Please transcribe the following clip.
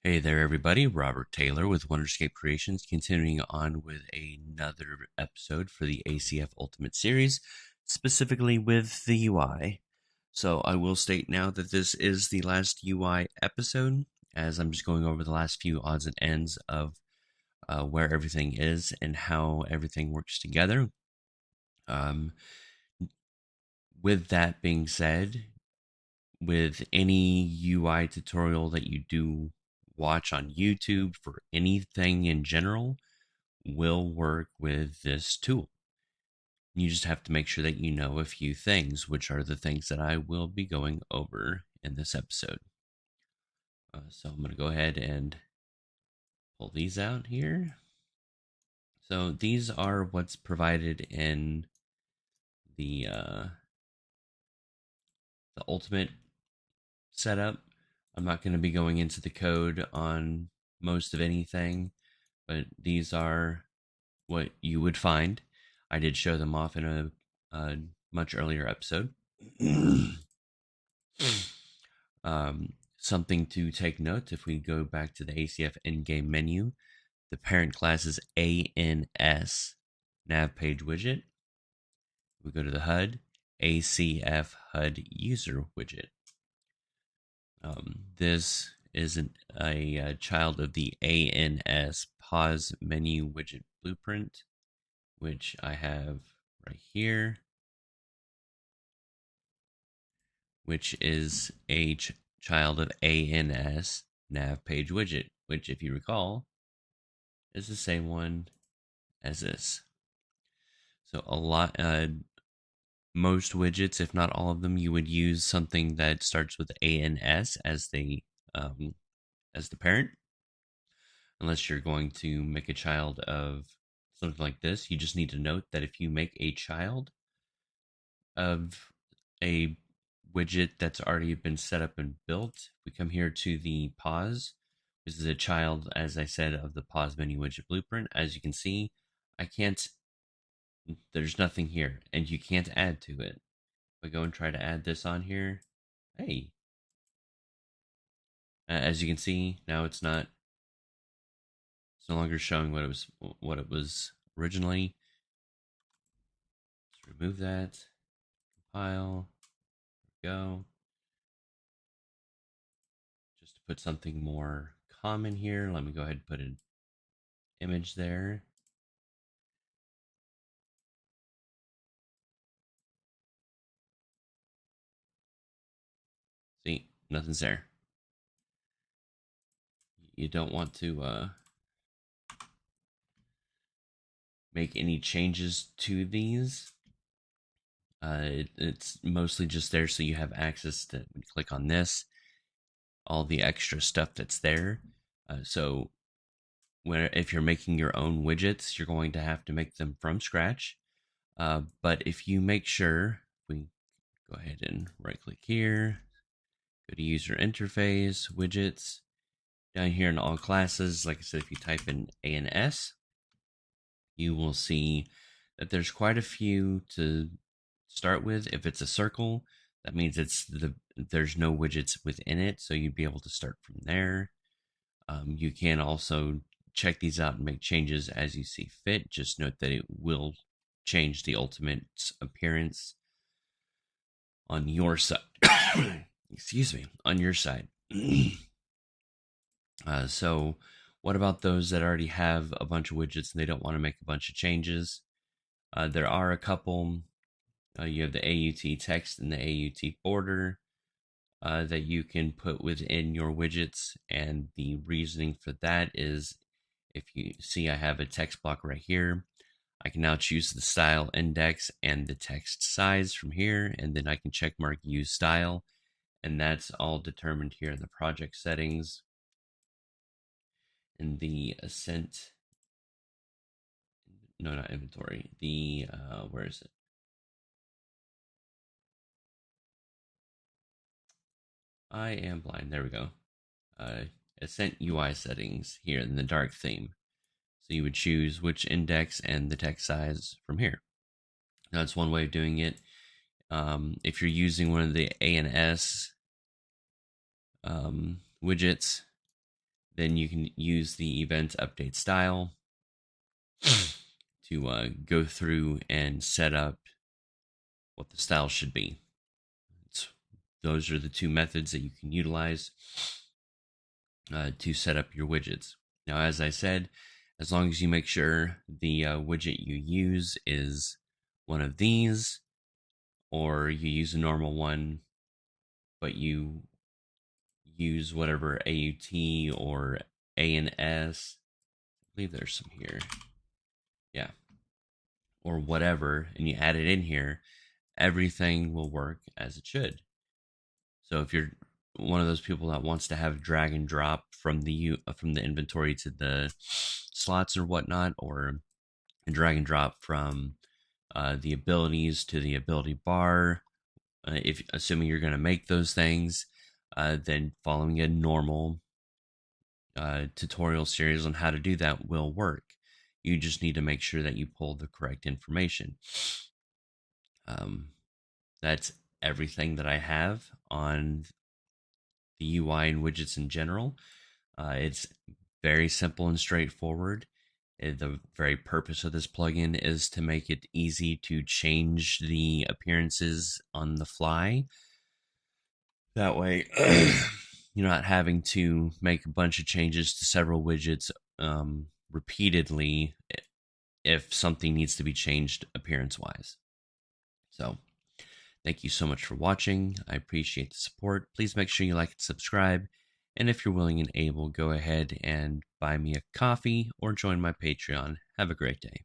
Hey there, everybody. Robert Taylor with Wonderscape Creations, continuing on with another episode for the ACF Ultimate Series, specifically with the UI. So, I will state now that this is the last UI episode, as I'm just going over the last few odds and ends of where everything is and how everything works together. Um, with that being said, with any UI tutorial that you do watch on YouTube for anything in general will work with this tool. You just have to make sure that you know a few things, which are the things that I will be going over in this episode. So I'm going to go ahead and pull these out here. So these are what's provided in the ultimate setup. I'm not going to be going into the code on most of anything, but these are what you would find. I did show them off in a much earlier episode. Something to take note if we go back to the ACF endgame menu, the parent class is ANS nav page widget. We go to the HUD, ACF HUD user widget. This is a child of the ANS pause menu widget blueprint, which I have right here, which is a child of ANS nav page widget, which, if you recall, is the same one as this. So most widgets, if not all of them, you would use something that starts with ANS as the parent, unless you're going to make a child of something like this. You just need to note that if you make a child of a widget that's already been set up and built, we come here to the pause. This is a child, as I said, of the pause menu widget blueprint. As you can see, I can't, there's nothing here, and you can't add to it. If I go and try to add this on here, hey, as you can see, now it's no longer showing what it was originally. Let's remove that, compile, go. Just to put something more common here, let me go ahead and put an image there. See, nothing's there. You don't want to make any changes to these. It's mostly just there so you have access to click on this, all the extra stuff that's there. So if you're making your own widgets, you're going to have to make them from scratch. But if you make sure, we go ahead and right click here, go to user interface, widgets, down here in all classes, like I said, if you type in ANS, you will see that there's quite a few to start with. If it's a circle, that means there's no widgets within it, so you'd be able to start from there. You can also check these out and make changes as you see fit. Just note that it will change the ultimate appearance on your side. Excuse me, on your side. So what about those that already have a bunch of widgets and they don't want to make a bunch of changes? There are a couple. You have the AUT text and the AUT border that you can put within your widgets. And the reasoning for that is, if you see I have a text block right here, I can now choose the style index and the text size from here, and then I can check mark use style, and that's all determined here in the project settings. In the Ascent, no, not inventory, the where is it? I am blind. There we go. Ascent UI settings here in the dark theme. So you would choose which index and the text size from here. Now, that's one way of doing it. If you're using one of the ANS widgets, then you can use the event update style to go through and set up what the style should be. Those are the two methods that you can utilize to set up your widgets. Now, as I said, as long as you make sure the widget you use is one of these, or you use a normal one, but you use whatever AUT or ANS, I believe there's some here, yeah, or whatever, and you add it in here, everything will work as it should. So if you're one of those people that wants to have drag and drop from the inventory to the slots or whatnot, or drag and drop from the abilities to the ability bar, if assuming you're going to make those things, then following a normal tutorial series on how to do that will work. You just need to make sure that you pull the correct information. That's everything that I have on the UI and widgets in general. It's very simple and straightforward. The very purpose of this plugin is to make it easy to change the appearances on the fly. That way, you're not having to make a bunch of changes to several widgets repeatedly if something needs to be changed appearance-wise. So, thank you so much for watching. I appreciate the support. Please make sure you like and subscribe. And if you're willing and able, go ahead and buy me a coffee or join my Patreon. Have a great day.